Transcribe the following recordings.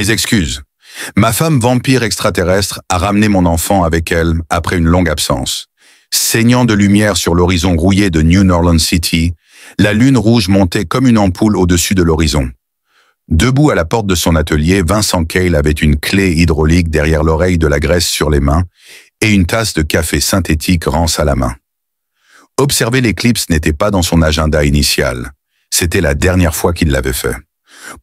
Mes excuses. Ma femme vampire extraterrestre a ramené mon enfant avec elle après une longue absence. Saignant de lumière sur l'horizon rouillé de New Orleans City, la lune rouge montait comme une ampoule au-dessus de l'horizon. Debout à la porte de son atelier, Vincent Cale avait une clé hydraulique derrière l'oreille, de la graisse sur les mains et une tasse de café synthétique rance à la main. Observer l'éclipse n'était pas dans son agenda initial. C'était la dernière fois qu'il l'avait fait.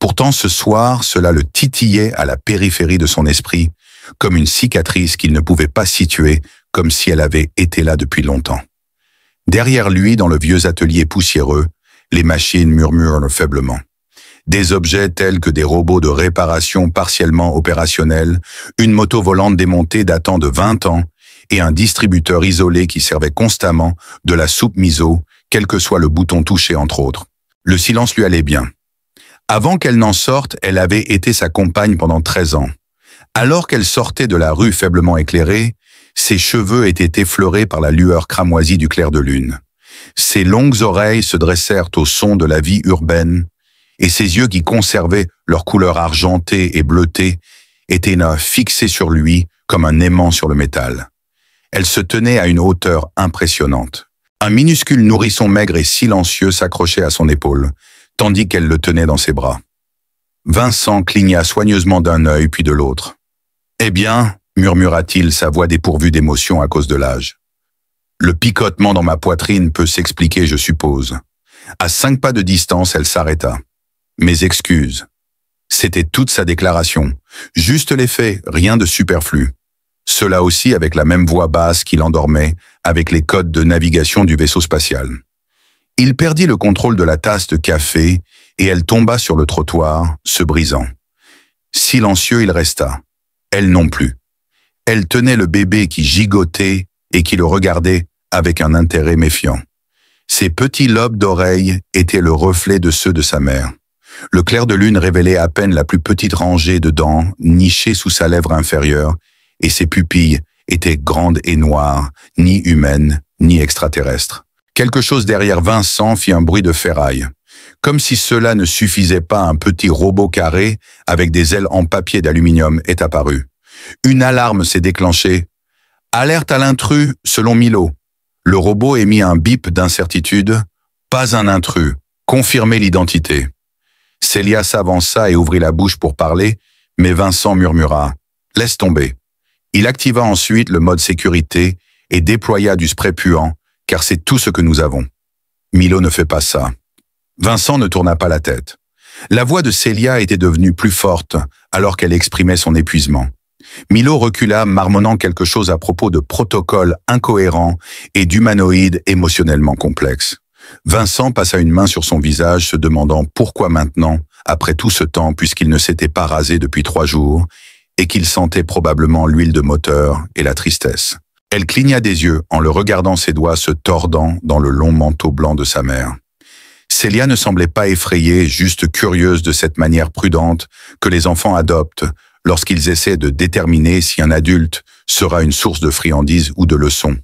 Pourtant, ce soir, cela le titillait à la périphérie de son esprit, comme une cicatrice qu'il ne pouvait pas situer, comme si elle avait été là depuis longtemps. Derrière lui, dans le vieux atelier poussiéreux, les machines murmurent faiblement. Des objets tels que des robots de réparation partiellement opérationnels, une moto volante démontée datant de 20 ans et un distributeur isolé qui servait constamment de la soupe miso, quel que soit le bouton touché entre autres. Le silence lui allait bien. Avant qu'elle n'en sorte, elle avait été sa compagne pendant 13 ans. Alors qu'elle sortait de la rue faiblement éclairée, ses cheveux étaient effleurés par la lueur cramoisie du clair de lune. Ses longues oreilles se dressèrent au son de la vie urbaine, et ses yeux qui conservaient leur couleur argentée et bleutée étaient là, fixés sur lui comme un aimant sur le métal. Elle se tenait à une hauteur impressionnante. Un minuscule nourrisson maigre et silencieux s'accrochait à son épaule, tandis qu'elle le tenait dans ses bras. Vincent cligna soigneusement d'un œil puis de l'autre. « Eh bien » murmura-t-il, sa voix dépourvue d'émotion à cause de l'âge. « Le picotement dans ma poitrine peut s'expliquer, je suppose. » À 5 pas de distance, elle s'arrêta. « Mes excuses. » C'était toute sa déclaration. Juste les faits, rien de superflu. Cela aussi avec la même voix basse qui l'endormait, avec les codes de navigation du vaisseau spatial. Il perdit le contrôle de la tasse de café et elle tomba sur le trottoir, se brisant. Silencieux, il resta. Elle non plus. Elle tenait le bébé qui gigotait et qui le regardait avec un intérêt méfiant. Ses petits lobes d'oreilles étaient le reflet de ceux de sa mère. Le clair de lune révélait à peine la plus petite rangée de dents nichées sous sa lèvre inférieure, et ses pupilles étaient grandes et noires, ni humaines, ni extraterrestres. Quelque chose derrière Vincent fit un bruit de ferraille. Comme si cela ne suffisait pas, un petit robot carré, avec des ailes en papier d'aluminium, est apparu. Une alarme s'est déclenchée. « Alerte à l'intrus, selon Milo. » Le robot émit un bip d'incertitude. « Pas un intrus. Confirmez l'identité. » Célia s'avança et ouvrit la bouche pour parler, mais Vincent murmura « Laisse tomber ». Il activa ensuite le mode sécurité et déploya du spray puant, car c'est tout ce que nous avons. Milo ne fait pas ça. Vincent ne tourna pas la tête. La voix de Célia était devenue plus forte alors qu'elle exprimait son épuisement. Milo recula, marmonnant quelque chose à propos de protocoles incohérents et d'humanoïdes émotionnellement complexes. Vincent passa une main sur son visage, se demandant pourquoi maintenant, après tout ce temps, puisqu'il ne s'était pas rasé depuis 3 jours, et qu'il sentait probablement l'huile de moteur et la tristesse. Elle cligna des yeux en le regardant, ses doigts se tordant dans le long manteau blanc de sa mère. Célia ne semblait pas effrayée, juste curieuse de cette manière prudente que les enfants adoptent lorsqu'ils essaient de déterminer si un adulte sera une source de friandises ou de leçons.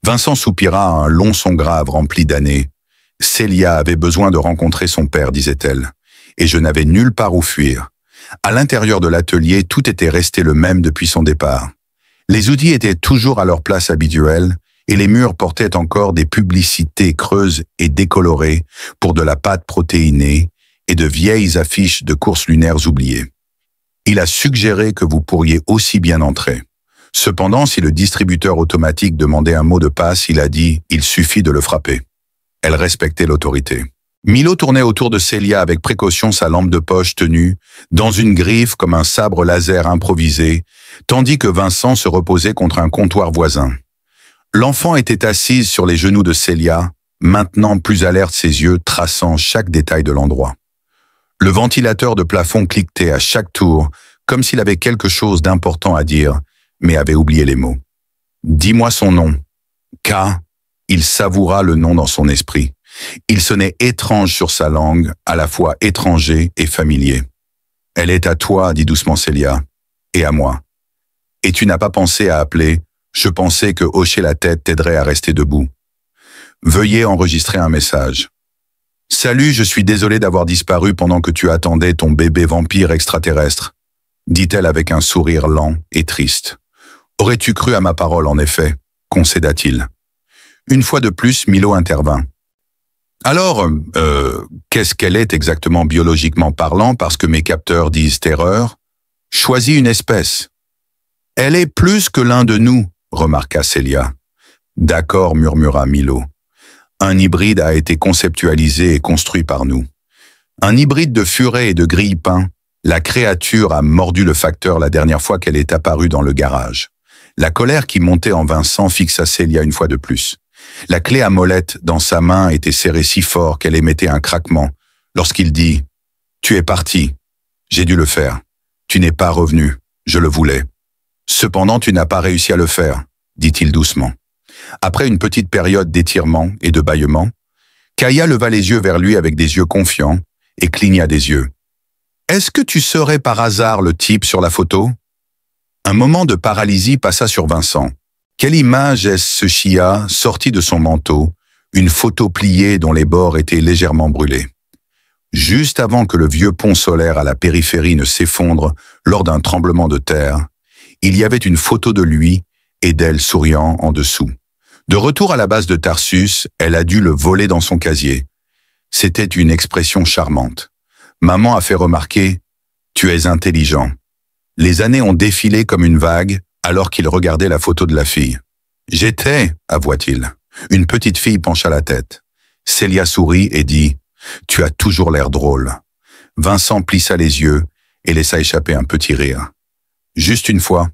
Vincent soupira à un long son grave rempli d'années. Célia avait besoin de rencontrer son père, disait-elle, et je n'avais nulle part où fuir. À l'intérieur de l'atelier, tout était resté le même depuis son départ. Les outils étaient toujours à leur place habituelle et les murs portaient encore des publicités creuses et décolorées pour de la pâte protéinée et de vieilles affiches de courses lunaires oubliées. Il a suggéré que vous pourriez aussi bien entrer. Cependant, si le distributeur automatique demandait un mot de passe, il a dit « il suffit de le frapper ». Elle respectait l'autorité. Milo tournait autour de Célia avec précaution sa lampe de poche tenue dans une griffe comme un sabre laser improvisé, tandis que Vincent se reposait contre un comptoir voisin. L'enfant était assise sur les genoux de Célia, maintenant plus alerte, ses yeux traçant chaque détail de l'endroit. Le ventilateur de plafond cliquetait à chaque tour, comme s'il avait quelque chose d'important à dire, mais avait oublié les mots. « Dis-moi son nom. » K. Il savoura le nom dans son esprit. Il sonnait étrange sur sa langue, à la fois étranger et familier. « Elle est à toi, dit doucement Célia, et à moi. Et tu n'as pas pensé à appeler, je pensais que hocher la tête t'aiderait à rester debout. Veuillez enregistrer un message. Salut, je suis désolé d'avoir disparu pendant que tu attendais ton bébé vampire extraterrestre. dit-elle avec un sourire lent et triste. Aurais-tu cru à ma parole, en effet, concéda-t-il. Une fois de plus, Milo intervint. Alors, qu'est-ce qu'elle est exactement biologiquement parlant, parce que mes capteurs disent erreur? Choisis une espèce. Elle est plus que l'un de nous, remarqua Celia. D'accord, murmura Milo. Un hybride a été conceptualisé et construit par nous. Un hybride de furet et de grille-pain. La créature a mordu le facteur la dernière fois qu'elle est apparue dans le garage. La colère qui montait en Vincent fixa Celia une fois de plus. La clé à molette dans sa main était serrée si fort qu'elle émettait un craquement lorsqu'il dit « Tu es parti. J'ai dû le faire. Tu n'es pas revenu. Je le voulais. Cependant, tu n'as pas réussi à le faire, dit-il doucement. Après une petite période d'étirement et de bâillement, Kaya leva les yeux vers lui avec des yeux confiants et cligna des yeux. « Est-ce que tu serais par hasard le type sur la photo ?» Un moment de paralysie passa sur Vincent. Quelle image est-ce, ce chia sorti de son manteau, une photo pliée dont les bords étaient légèrement brûlés. Juste avant que le vieux pont solaire à la périphérie ne s'effondre lors d'un tremblement de terre, il y avait une photo de lui et d'elle souriant en dessous. De retour à la base de Tarsus, elle a dû le voler dans son casier. C'était une expression charmante. Maman a fait remarquer « Tu es intelligent ». Les années ont défilé comme une vague alors qu'il regardait la photo de la fille. « J'étais », avoua-t-il. Une petite fille pencha la tête. Celia sourit et dit « Tu as toujours l'air drôle ». Vincent plissa les yeux et laissa échapper un petit rire. Juste une fois,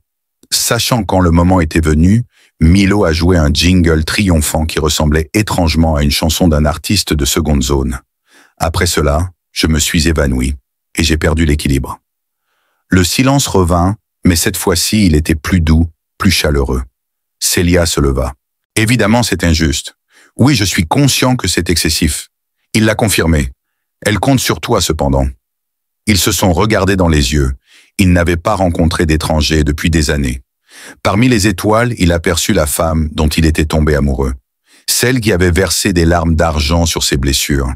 sachant quand le moment était venu, Milo a joué un jingle triomphant qui ressemblait étrangement à une chanson d'un artiste de seconde zone. Après cela, je me suis évanoui et j'ai perdu l'équilibre. Le silence revint, mais cette fois-ci, il était plus doux, plus chaleureux. Celia se leva. Évidemment, c'est injuste. Oui, je suis conscient que c'est excessif. Il l'a confirmé. Elle compte sur toi, cependant. Ils se sont regardés dans les yeux. Ils n'avaient pas rencontré d'étrangers depuis des années. Parmi les étoiles, il aperçut la femme dont il était tombé amoureux. Celle qui avait versé des larmes d'argent sur ses blessures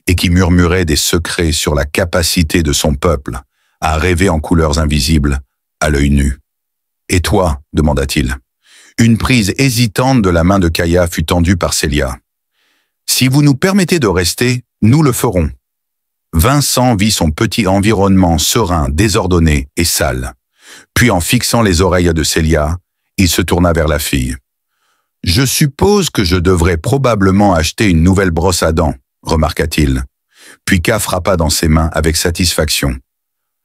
et qui murmurait des secrets sur la capacité de son peuple à rêver en couleurs invisibles, à l'œil nu. « Et toi ?» demanda-t-il. Une prise hésitante de la main de Kaya fut tendue par Celia. « Si vous nous permettez de rester, nous le ferons. » Vincent vit son petit environnement serein, désordonné et sale. Puis en fixant les oreilles de Celia, il se tourna vers la fille. « Je suppose que je devrais probablement acheter une nouvelle brosse à dents, » remarqua-t-il. Puis K frappa dans ses mains avec satisfaction.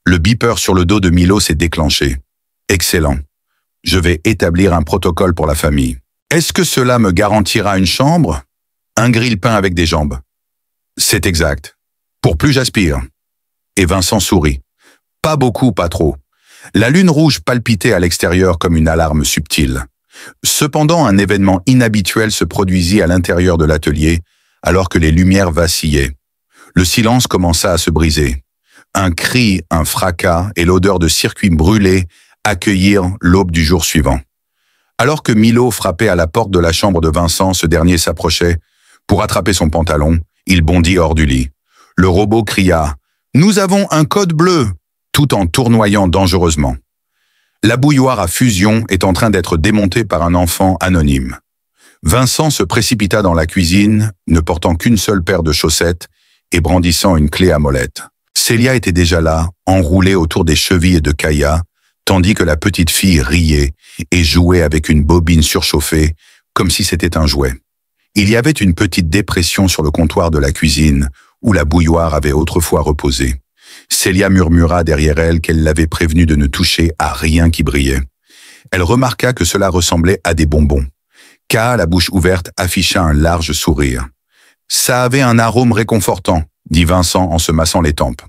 Le beeper sur le dos de Milo s'est déclenché. « Excellent. Je vais établir un protocole pour la famille. Est-ce que cela me garantira une chambre? Un grille-pain avec des jambes. » « C'est exact. Pour plus j'aspire. » Et Vincent sourit. « Pas beaucoup, pas trop. » La lune rouge palpitait à l'extérieur comme une alarme subtile. Cependant, un événement inhabituel se produisit à l'intérieur de l'atelier, alors que les lumières vacillaient. Le silence commença à se briser. Un cri, un fracas et l'odeur de circuits brûlés accueillirent l'aube du jour suivant. Alors que Milo frappait à la porte de la chambre de Vincent, ce dernier s'approchait. Pour attraper son pantalon, il bondit hors du lit. Le robot cria « Nous avons un code bleu !» tout en tournoyant dangereusement. La bouilloire à fusion est en train d'être démontée par un enfant anonyme. Vincent se précipita dans la cuisine, ne portant qu'une seule paire de chaussettes et brandissant une clé à molette. Celia était déjà là, enroulée autour des chevilles de Kaya, tandis que la petite fille riait et jouait avec une bobine surchauffée, comme si c'était un jouet. Il y avait une petite dépression sur le comptoir de la cuisine, où la bouilloire avait autrefois reposé. Celia murmura derrière elle qu'elle l'avait prévenue de ne toucher à rien qui brillait. Elle remarqua que cela ressemblait à des bonbons. K, la bouche ouverte, afficha un large sourire. « Ça avait un arôme réconfortant », dit Vincent en se massant les tempes.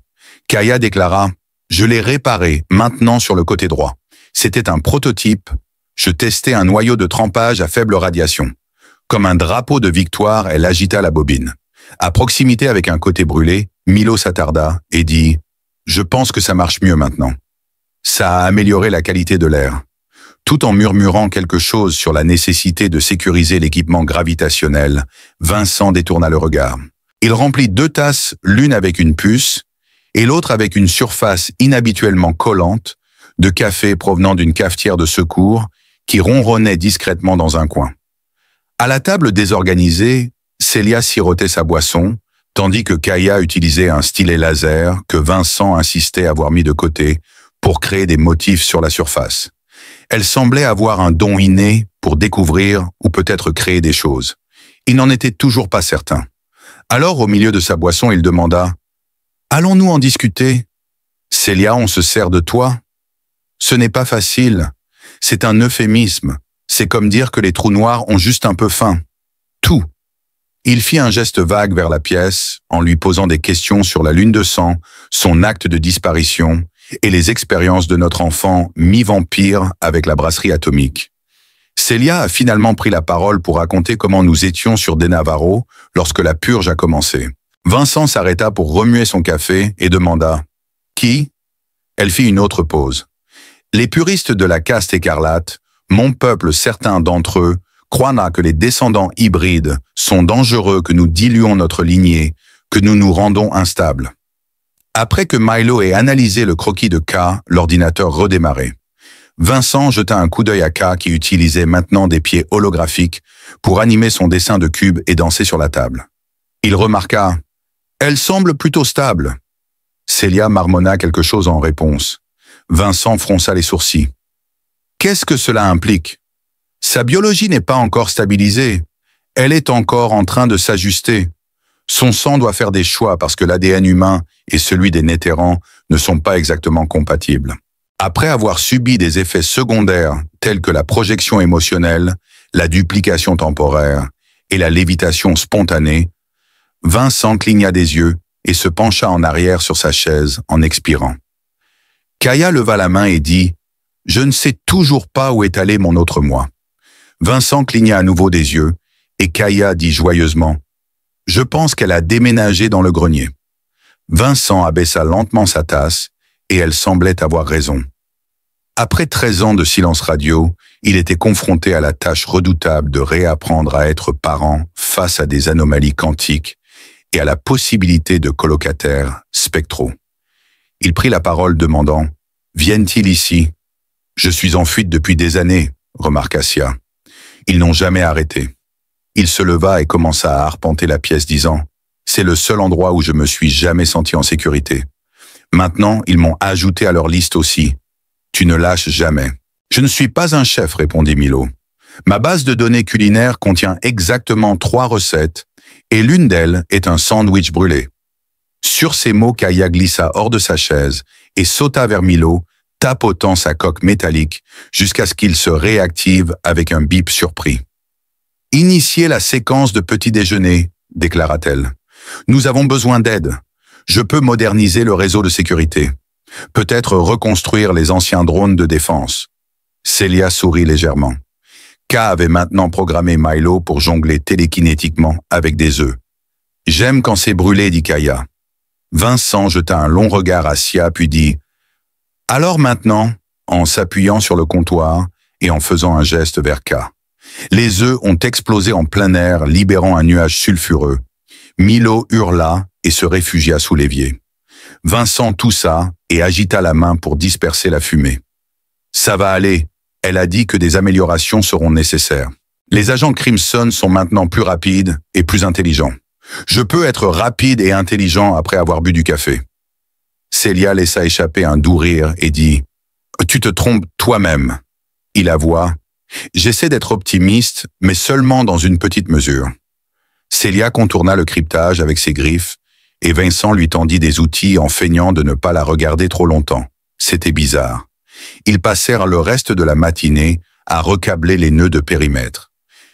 Kaya déclara « Je l'ai réparé, maintenant sur le côté droit. C'était un prototype. Je testais un noyau de trempage à faible radiation. » Comme un drapeau de victoire, elle agita la bobine. À proximité avec un côté brûlé, Milo s'attarda et dit « Je pense que ça marche mieux maintenant. » Ça a amélioré la qualité de l'air. Tout en murmurant quelque chose sur la nécessité de sécuriser l'équipement gravitationnel, Vincent détourna le regard. Il remplit 2 tasses, l'une avec une puce et l'autre avec une surface inhabituellement collante, de café provenant d'une cafetière de secours qui ronronnait discrètement dans un coin. À la table désorganisée, Célia sirotait sa boisson, tandis que Kaya utilisait un stylet laser que Vincent insistait avoir mis de côté pour créer des motifs sur la surface. Elle semblait avoir un don inné pour découvrir ou peut-être créer des choses. Il n'en était toujours pas certain. Alors, au milieu de sa boisson, il demanda « Allons-nous en discuter ? Célia, on se sert de toi ? Ce n'est pas facile. C'est un euphémisme. C'est comme dire que les trous noirs ont juste un peu faim. Tout. » Il fit un geste vague vers la pièce, en lui posant des questions sur la lune de sang, son acte de disparition et les expériences de notre enfant mi-vampire avec la brasserie atomique. Célia a finalement pris la parole pour raconter comment nous étions sur De Navarro lorsque la purge a commencé. Vincent s'arrêta pour remuer son café et demanda « Qui ?» Elle fit une autre pause. Les puristes de la caste écarlate, mon peuple, certains d'entre eux, croient que les descendants hybrides sont dangereux, que nous diluons notre lignée, que nous nous rendons instables. Après que Milo ait analysé le croquis de K, l'ordinateur redémarrait. Vincent jeta un coup d'œil à K qui utilisait maintenant des pieds holographiques pour animer son dessin de cube et danser sur la table. Il remarqua « Elle semble plutôt stable ». Célia marmonna quelque chose en réponse. Vincent fronça les sourcils. « Qu'est-ce que cela implique ? Sa biologie n'est pas encore stabilisée. Elle est encore en train de s'ajuster. Son sang doit faire des choix parce que l'ADN humain et celui des Nétérans ne sont pas exactement compatibles. Après avoir subi des effets secondaires tels que la projection émotionnelle, la duplication temporaire et la lévitation spontanée, Vincent cligna des yeux et se pencha en arrière sur sa chaise en expirant. Kaya leva la main et dit « Je ne sais toujours pas où est allé mon autre moi ». Vincent cligna à nouveau des yeux et Kaya dit joyeusement « Je pense qu'elle a déménagé dans le grenier ». Vincent abaissa lentement sa tasse et elle semblait avoir raison. Après 13 ans de silence radio, il était confronté à la tâche redoutable de réapprendre à être parent face à des anomalies quantiques et à la possibilité de colocataires spectraux. Il prit la parole demandant « Viennent-ils ici ?»« Je suis en fuite depuis des années », remarqua Sia. Ils n'ont jamais arrêté. Il se leva et commença à arpenter la pièce disant « C'est le seul endroit où je me suis jamais senti en sécurité. Maintenant, ils m'ont ajouté à leur liste aussi. Tu ne lâches jamais. » « Je ne suis pas un chef, répondit Milo. Ma base de données culinaires contient exactement 3 recettes et l'une d'elles est un sandwich brûlé. » Sur ces mots, Kaya glissa hors de sa chaise et sauta vers Milo, tapotant sa coque métallique jusqu'à ce qu'il se réactive avec un bip surpris. « Initiez la séquence de petit déjeuner, déclara-t-elle. Nous avons besoin d'aide. Je peux moderniser le réseau de sécurité. Peut-être reconstruire les anciens drones de défense. » Célia sourit légèrement. K avait maintenant programmé Milo pour jongler télékinétiquement avec des œufs. « J'aime quand c'est brûlé, dit Kaya. » Vincent jeta un long regard à Sia puis dit « Alors maintenant », en s'appuyant sur le comptoir et en faisant un geste vers K. Les œufs ont explosé en plein air, libérant un nuage sulfureux. Milo hurla et se réfugia sous l'évier. Vincent toussa et agita la main pour disperser la fumée. « Ça va aller. Elle a dit que des améliorations seront nécessaires. Les agents Crimson sont maintenant plus rapides et plus intelligents. Je peux être rapide et intelligent après avoir bu du café. » Célia laissa échapper un doux rire et dit « Tu te trompes toi-même. » Il avoua « J'essaie d'être optimiste, mais seulement dans une petite mesure. » Célia contourna le cryptage avec ses griffes et Vincent lui tendit des outils en feignant de ne pas la regarder trop longtemps. C'était bizarre. Ils passèrent le reste de la matinée à recabler les nœuds de périmètre.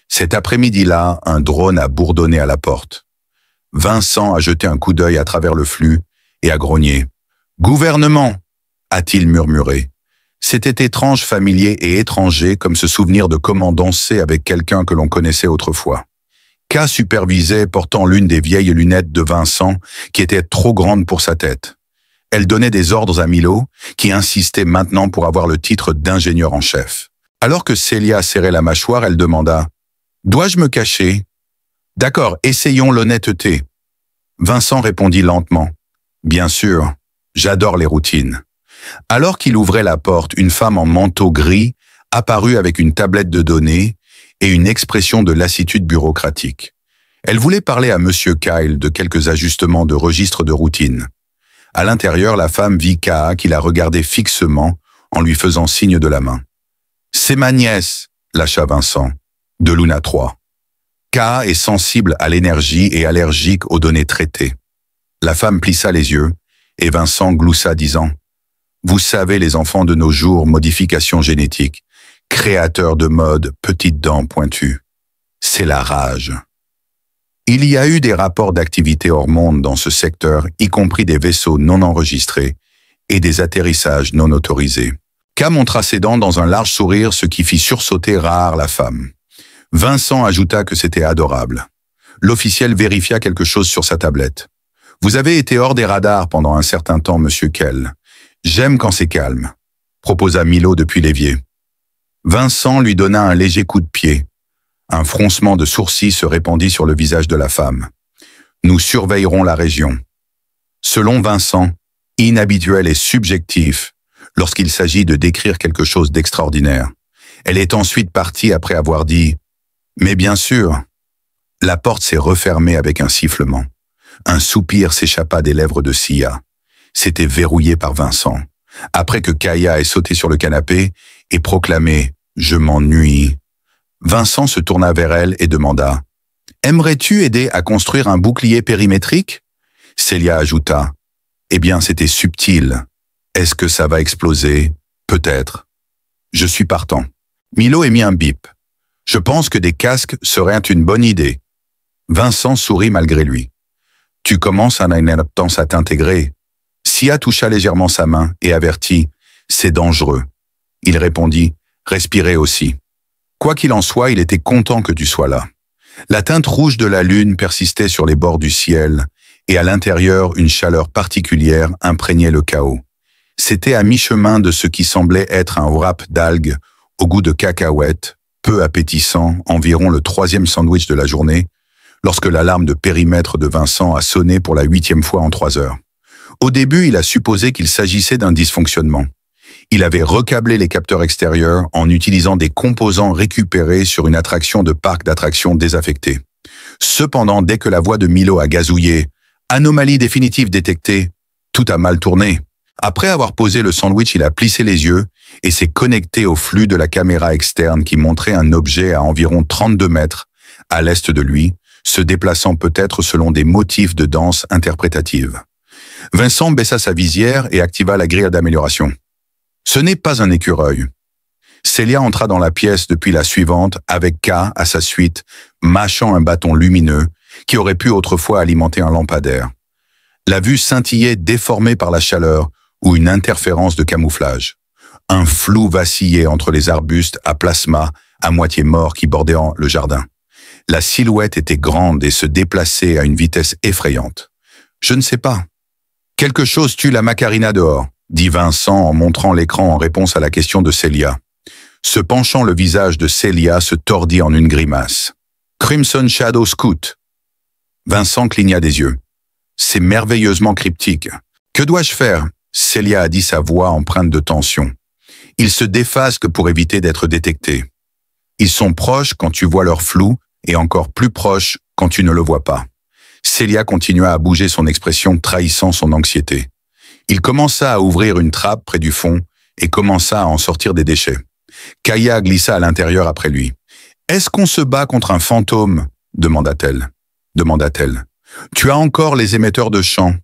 Cet après-midi-là, un drone a bourdonné à la porte. Vincent a jeté un coup d'œil à travers le flux et a grogné. « Gouvernement !» a-t-il murmuré. C'était étrange, familier et étranger comme se souvenir de comment danser avec quelqu'un que l'on connaissait autrefois. K supervisait, portant l'une des vieilles lunettes de Vincent qui étaient trop grandes pour sa tête. Elle donnait des ordres à Milo, qui insistait maintenant pour avoir le titre d'ingénieur en chef. Alors que Célia serrait la mâchoire, elle demanda « Dois-je me cacher ?»« D'accord, essayons l'honnêteté. » Vincent répondit lentement « Bien sûr, j'adore les routines. » Alors qu'il ouvrait la porte, une femme en manteau gris apparut avec une tablette de données et une expression de lassitude bureaucratique. Elle voulait parler à Monsieur Kyle de quelques ajustements de registre de routine. À l'intérieur, la femme vit Kaha qui la regardait fixement en lui faisant signe de la main. « C'est ma nièce », lâcha Vincent, de Luna 3. Kaha est sensible à l'énergie et allergique aux données traitées. La femme plissa les yeux et Vincent gloussa disant « Vous savez les enfants de nos jours, modification génétique, créateurs de mode, petites dents pointues. C'est la rage. » Il y a eu des rapports d'activité hors monde dans ce secteur, y compris des vaisseaux non enregistrés et des atterrissages non autorisés. K montra ses dents dans un large sourire, ce qui fit sursauter Rahar la femme. Vincent ajouta que c'était adorable. L'officiel vérifia quelque chose sur sa tablette. « Vous avez été hors des radars pendant un certain temps, monsieur Kell. J'aime quand c'est calme », proposa Milo depuis l'évier. Vincent lui donna un léger coup de pied. Un froncement de sourcils se répandit sur le visage de la femme. « Nous surveillerons la région. » Selon Vincent, inhabituel et subjectif lorsqu'il s'agit de décrire quelque chose d'extraordinaire. Elle est ensuite partie après avoir dit « Mais bien sûr !» La porte s'est refermée avec un sifflement. Un soupir s'échappa des lèvres de Sia. C'était verrouillé par Vincent. Après que Kaya ait sauté sur le canapé et proclamé « Je m'ennuie », Vincent se tourna vers elle et demanda « Aimerais-tu aider à construire un bouclier périmétrique ?» Célia ajouta « Eh bien, c'était subtil. Est-ce que ça va exploser? Peut-être. Je suis partant. » Milo émit un bip. « Je pense que des casques seraient une bonne idée. » Vincent sourit malgré lui. « Tu commences à une inaptance à t'intégrer. » Sia toucha légèrement sa main et avertit « C'est dangereux. » Il répondit « Respirez aussi. » Quoi qu'il en soit, il était content que tu sois là. La teinte rouge de la lune persistait sur les bords du ciel, et à l'intérieur, une chaleur particulière imprégnait le chaos. C'était à mi-chemin de ce qui semblait être un wrap d'algues au goût de cacahuètes, peu appétissant, environ le 3e sandwich de la journée, lorsque l'alarme de périmètre de Vincent a sonné pour la 8e fois en 3 heures. Au début, il a supposé qu'il s'agissait d'un dysfonctionnement. Il avait recablé les capteurs extérieurs en utilisant des composants récupérés sur une attraction de parc d'attractions désaffectée. Cependant, dès que la voix de Milo a gazouillé « Anomalie définitive détectée », tout a mal tourné. Après avoir posé le sandwich, il a plissé les yeux et s'est connecté au flux de la caméra externe qui montrait un objet à environ 32 mètres à l'est de lui, se déplaçant peut-être selon des motifs de danse interprétative. Vincent baissa sa visière et activa la grille d'amélioration. Ce n'est pas un écureuil. Célia entra dans la pièce depuis la suivante avec K à sa suite, mâchant un bâton lumineux qui aurait pu autrefois alimenter un lampadaire. La vue scintillait déformée par la chaleur ou une interférence de camouflage. Un flou vacillait entre les arbustes à plasma à moitié morts qui bordaient le jardin. La silhouette était grande et se déplaçait à une vitesse effrayante. « Je ne sais pas. Quelque chose tue la Macarena dehors, » dit Vincent en montrant l'écran en réponse à la question de Célia. Se penchant, le visage de Célia se tordit en une grimace. « Crimson Shadow Scout !» Vincent cligna des yeux. « C'est merveilleusement cryptique. Que dois-je faire ?» Célia a dit, sa voix empreinte de tension. « Ils se déphasent pour éviter d'être détectés. Ils sont proches quand tu vois leur flou et encore plus proches quand tu ne le vois pas. » Célia continua à bouger son expression trahissant son anxiété. Il commença à ouvrir une trappe près du fond et commença à en sortir des déchets. Kaya glissa à l'intérieur après lui. « Est-ce qu'on se bat contre un fantôme ?» demanda-t-elle. « Tu as encore les émetteurs de chant. »«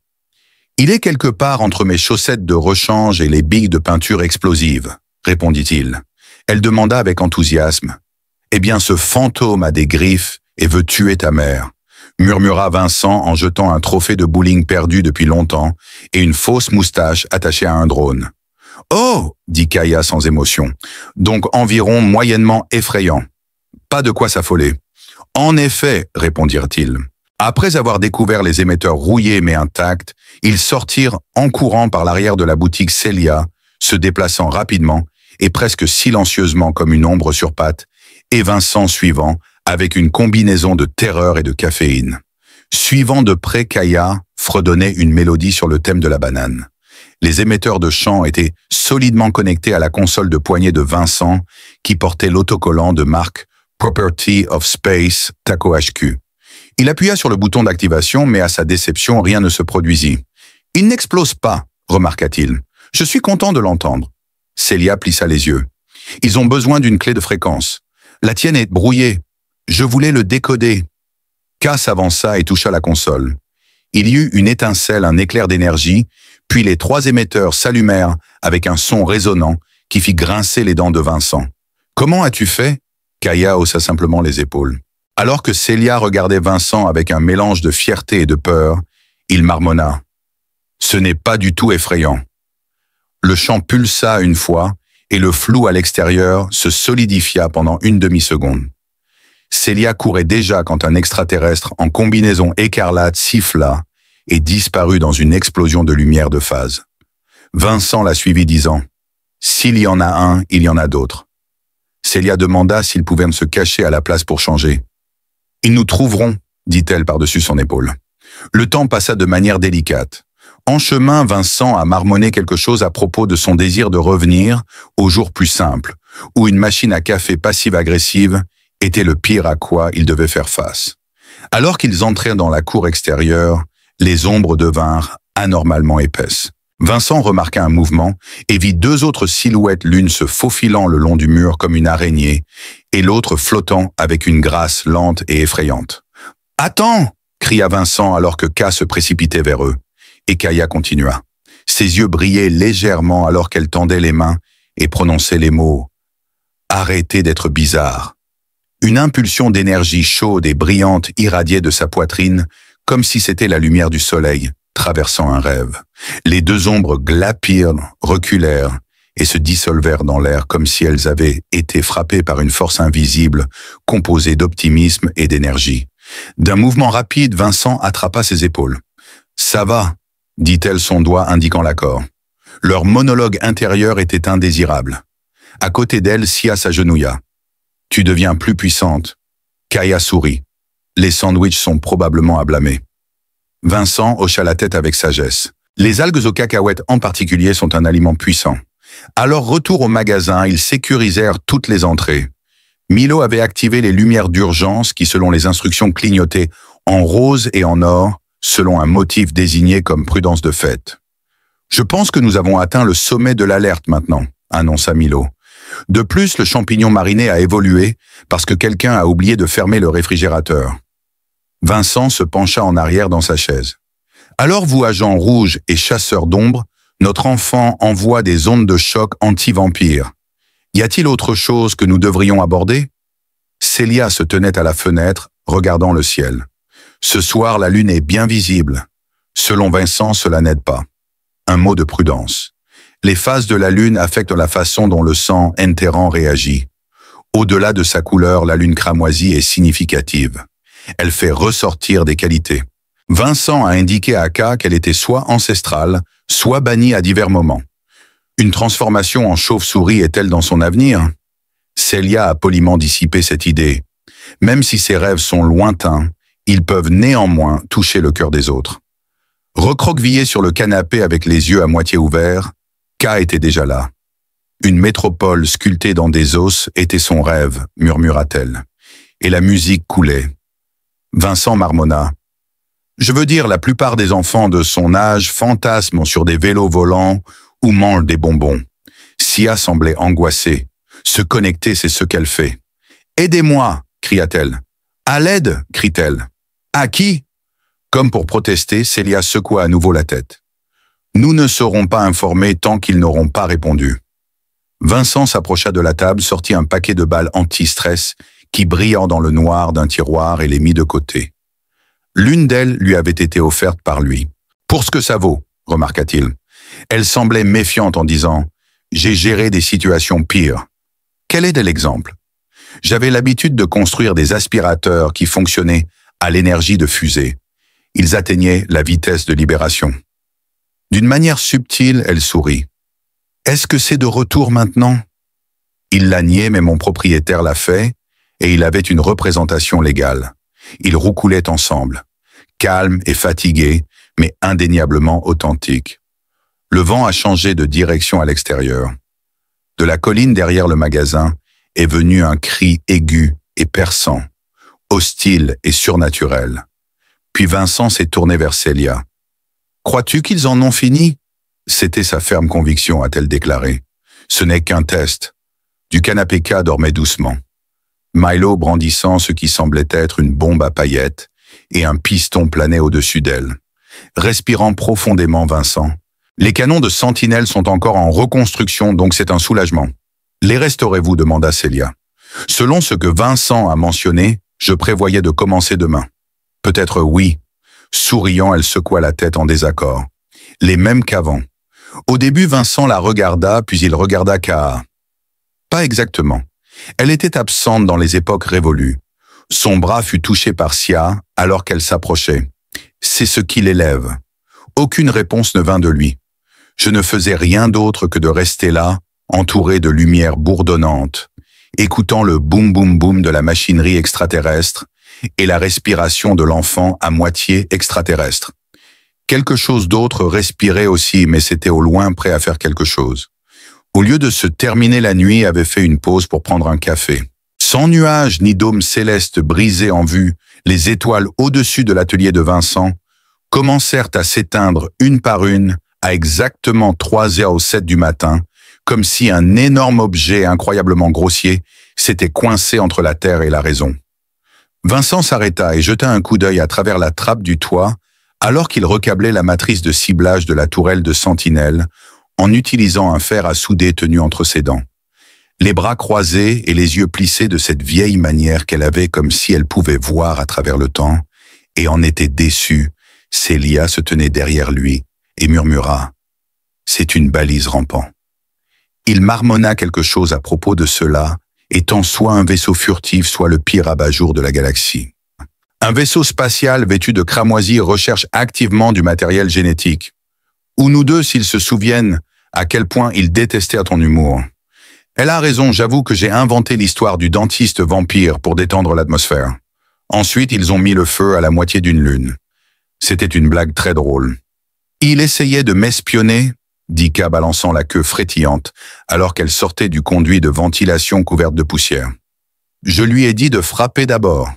Il est quelque part entre mes chaussettes de rechange et les billes de peinture explosive, » répondit-il. Elle demanda avec enthousiasme. « Eh bien, ce fantôme a des griffes et veut tuer ta mère. » murmura Vincent en jetant un trophée de bowling perdu depuis longtemps et une fausse moustache attachée à un drone. « Oh !» dit Kaya sans émotion. « Donc environ moyennement effrayant. Pas de quoi s'affoler. »« En effet, » répondirent-ils. Après avoir découvert les émetteurs rouillés mais intacts, ils sortirent en courant par l'arrière de la boutique Célia, se déplaçant rapidement et presque silencieusement comme une ombre sur pattes, et Vincent suivant, avec une combinaison de terreur et de caféine. Suivant de près, Kaya fredonnait une mélodie sur le thème de la banane. Les émetteurs de chant étaient solidement connectés à la console de poignée de Vincent qui portait l'autocollant de marque Property of Space Taco HQ. Il appuya sur le bouton d'activation, mais à sa déception, rien ne se produisit. « Il n'explose pas », remarqua-t-il. « Je suis content de l'entendre. » Célia plissa les yeux. « Ils ont besoin d'une clé de fréquence. La tienne est brouillée. Je voulais le décoder. » K s'avança et toucha la console. Il y eut une étincelle, un éclair d'énergie, puis les 3 émetteurs s'allumèrent avec un son résonnant qui fit grincer les dents de Vincent. « Comment as-tu fait ?» Kaya haussa simplement les épaules. Alors que Célia regardait Vincent avec un mélange de fierté et de peur, il marmonna. « Ce n'est pas du tout effrayant. » Le chant pulsa une fois et le flou à l'extérieur se solidifia pendant une demi-seconde. Célia courait déjà quand un extraterrestre en combinaison écarlate siffla et disparut dans une explosion de lumière de phase. Vincent la suivit disant « S'il y en a un, il y en a d'autres. » Célia demanda s'ils pouvaient se cacher à la place pour changer. « Ils nous trouveront, » dit-elle par-dessus son épaule. Le temps passa de manière délicate. En chemin, Vincent a marmonné quelque chose à propos de son désir de revenir au jour plus simple, où une machine à café passive-agressive était le pire à quoi il devait faire face. Alors qu'ils entrèrent dans la cour extérieure, les ombres devinrent anormalement épaisses. Vincent remarqua un mouvement et vit 2 autres silhouettes, l'une se faufilant le long du mur comme une araignée et l'autre flottant avec une grâce lente et effrayante. « Attends !» cria Vincent alors que K se précipitait vers eux. Et Kaya continua. Ses yeux brillaient légèrement alors qu'elle tendait les mains et prononçait les mots « Arrêtez d'être bizarre ». Une impulsion d'énergie chaude et brillante irradiait de sa poitrine comme si c'était la lumière du soleil traversant un rêve. Les 2 ombres glapirent, reculèrent et se dissolvèrent dans l'air comme si elles avaient été frappées par une force invisible composée d'optimisme et d'énergie. D'un mouvement rapide, Vincent attrapa ses épaules. « Ça va », dit-elle, son doigt indiquant l'accord. Leur monologue intérieur était indésirable. À côté d'elle, Sia s'agenouilla. « Tu deviens plus puissante. » Kaya sourit. « Les sandwichs sont probablement à blâmer. » Vincent hocha la tête avec sagesse. Les algues aux cacahuètes en particulier sont un aliment puissant. À leur retour au magasin, ils sécurisèrent toutes les entrées. Milo avait activé les lumières d'urgence qui, selon les instructions, clignotaient en rose et en or, selon un motif désigné comme prudence de fête. « Je pense que nous avons atteint le sommet de l'alerte maintenant », annonça Milo. De plus, le champignon mariné a évolué parce que quelqu'un a oublié de fermer le réfrigérateur. Vincent se pencha en arrière dans sa chaise. « Alors vous, agents rouges et chasseurs d'ombre, notre enfant envoie des ondes de choc anti-vampires. Y a-t-il autre chose que nous devrions aborder ?» Célia se tenait à la fenêtre, regardant le ciel. Ce soir, la lune est bien visible. Selon Vincent, cela n'aide pas. Un mot de prudence. Les phases de la lune affectent la façon dont le sang entérant réagit. Au-delà de sa couleur, la lune cramoisie est significative. Elle fait ressortir des qualités. Vincent a indiqué à K qu'elle était soit ancestrale, soit bannie à divers moments. Une transformation en chauve-souris est-elle dans son avenir? Célia a poliment dissipé cette idée. Même si ses rêves sont lointains, ils peuvent néanmoins toucher le cœur des autres. Recroquevillée sur le canapé avec les yeux à moitié ouverts, K était déjà là. Une métropole sculptée dans des os était son rêve, murmura-t-elle. Et la musique coulait. Vincent marmonna. Je veux dire, la plupart des enfants de son âge fantasment sur des vélos volants ou mangent des bonbons. Sia semblait angoissée. Se connecter, c'est ce qu'elle fait. « Aidez-moi » cria-t-elle. « À l'aide » crie-t-elle. « À qui » Comme pour protester, Célia secoua à nouveau la tête. « Nous ne serons pas informés tant qu'ils n'auront pas répondu. » Vincent s'approcha de la table, sortit un paquet de balles anti-stress qui brillant dans le noir d'un tiroir et les mit de côté. L'une d'elles lui avait été offerte par lui. « Pour ce que ça vaut », remarqua-t-il. Elle semblait méfiante en disant « J'ai géré des situations pires. » Quel est l'exemple? J'avais l'habitude de construire des aspirateurs qui fonctionnaient à l'énergie de fusée. Ils atteignaient la vitesse de libération. D'une manière subtile, elle sourit. « Est-ce que c'est de retour maintenant ?» Il l'a nié, mais mon propriétaire l'a fait, et il avait une représentation légale. Ils roucoulaient ensemble, calmes et fatigués, mais indéniablement authentiques. Le vent a changé de direction à l'extérieur. De la colline derrière le magasin est venu un cri aigu et perçant, hostile et surnaturel. Puis Vincent s'est tourné vers Célia. « Crois-tu qu'ils en ont fini ?» C'était sa ferme conviction, a-t-elle déclaré. Ce n'est qu'un test. Du canapé K dormait doucement. Milo brandissant ce qui semblait être une bombe à paillettes, et un piston planait au-dessus d'elle. Respirant profondément Vincent. Les canons de Sentinelle sont encore en reconstruction, donc c'est un soulagement. Les resterez-vous, demanda Célia. Selon ce que Vincent a mentionné, je prévoyais de commencer demain. Peut-être oui. Souriant, elle secoua la tête en désaccord. Les mêmes qu'avant. Au début, Vincent la regarda, puis il regarda Kaha. Pas exactement. Elle était absente dans les époques révolues. Son bras fut touché par Sia alors qu'elle s'approchait. C'est ce qui l'élève. Aucune réponse ne vint de lui. Je ne faisais rien d'autre que de rester là, entouré de lumière bourdonnante, écoutant le boum boum boum de la machinerie extraterrestre et la respiration de l'enfant à moitié extraterrestre. Quelque chose d'autre respirait aussi, mais c'était au loin prêt à faire quelque chose. Au lieu de se terminer la nuit, avait fait une pause pour prendre un café. Sans nuages ni dôme céleste brisé en vue, les étoiles au-dessus de l'atelier de Vincent commencèrent à s'éteindre une par une à exactement 3h07 du matin, comme si un énorme objet incroyablement grossier s'était coincé entre la terre et la raison. Vincent s'arrêta et jeta un coup d'œil à travers la trappe du toit alors qu'il recablait la matrice de ciblage de la tourelle de Sentinelle en utilisant un fer à souder tenu entre ses dents. Les bras croisés et les yeux plissés de cette vieille manière qu'elle avait comme si elle pouvait voir à travers le temps, et en était déçue, Célia se tenait derrière lui et murmura « C'est une balise rampant ». Il marmonna quelque chose à propos de cela, étant soit un vaisseau furtif, soit le pire abat-jour de la galaxie. Un vaisseau spatial vêtu de cramoisis recherche activement du matériel génétique. Ou nous deux s'ils se souviennent à quel point ils détestaient ton humour. Elle a raison, j'avoue que j'ai inventé l'histoire du dentiste vampire pour détendre l'atmosphère. Ensuite, ils ont mis le feu à la moitié d'une lune. C'était une blague très drôle. Il essayait de m'espionner, dit K balançant la queue frétillante, alors qu'elle sortait du conduit de ventilation couverte de poussière. Je lui ai dit de frapper d'abord.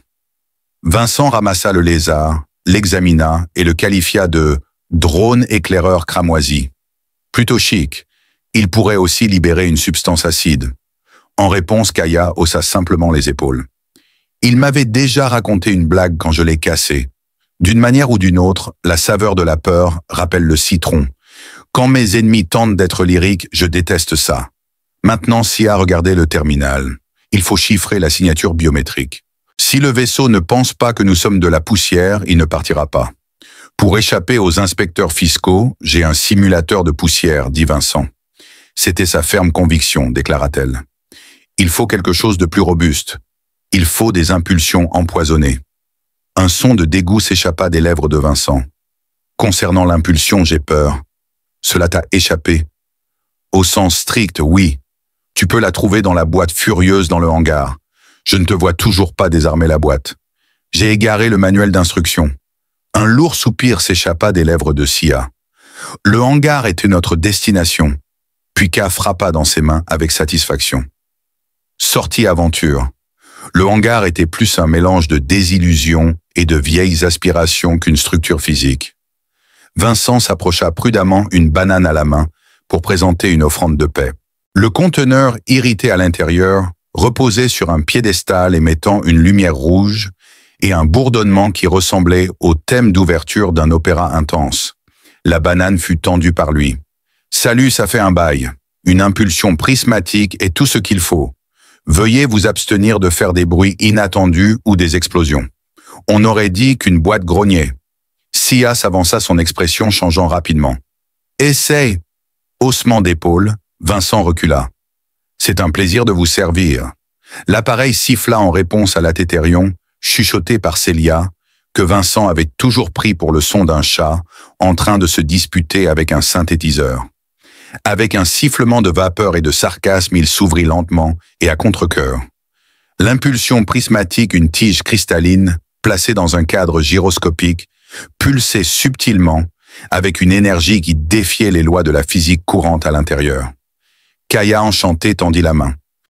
Vincent ramassa le lézard, l'examina et le qualifia de « drone éclaireur cramoisi ». Plutôt chic, il pourrait aussi libérer une substance acide. En réponse, Kaya haussa simplement les épaules. Il m'avait déjà raconté une blague quand je l'ai cassé. D'une manière ou d'une autre, la saveur de la peur rappelle le citron. Quand mes ennemis tentent d'être lyriques, je déteste ça. Maintenant, Sia, regardez le terminal. Il faut chiffrer la signature biométrique. Si le vaisseau ne pense pas que nous sommes de la poussière, il ne partira pas. Pour échapper aux inspecteurs fiscaux, j'ai un simulateur de poussière, dit Vincent. C'était sa ferme conviction, déclara-t-elle. Il faut quelque chose de plus robuste. Il faut des impulsions empoisonnées. Un son de dégoût s'échappa des lèvres de Vincent. Concernant l'impulsion, j'ai peur. Cela t'a échappé. Au sens strict, oui. Tu peux la trouver dans la boîte furieuse dans le hangar. Je ne te vois toujours pas désarmer la boîte. J'ai égaré le manuel d'instruction. Un lourd soupir s'échappa des lèvres de Sia. Le hangar était notre destination. Puis K frappa dans ses mains avec satisfaction. Sortie aventure. Le hangar était plus un mélange de désillusions et de vieilles aspirations qu'une structure physique. Vincent s'approcha prudemment, une banane à la main, pour présenter une offrande de paix. Le conteneur, irrité à l'intérieur, reposait sur un piédestal émettant une lumière rouge et un bourdonnement qui ressemblait au thème d'ouverture d'un opéra intense. La banane fut tendue par lui. « Salut, ça fait un bail. Une impulsion prismatique est tout ce qu'il faut. Veuillez vous abstenir de faire des bruits inattendus ou des explosions. On aurait dit qu'une boîte grognait. » Sia s'avança, son expression changeant rapidement. « Essaye !» Haussement d'épaule, Vincent recula. « C'est un plaisir de vous servir. » L'appareil siffla en réponse à l'athétérion, chuchoté par Célia, que Vincent avait toujours pris pour le son d'un chat en train de se disputer avec un synthétiseur. Avec un sifflement de vapeur et de sarcasme, il s'ouvrit lentement et à contre-cœur. L'impulsion prismatique, une tige cristalline, placée dans un cadre gyroscopique, pulsait subtilement, avec une énergie qui défiait les lois de la physique courante à l'intérieur. Kaya enchantée tendit la main.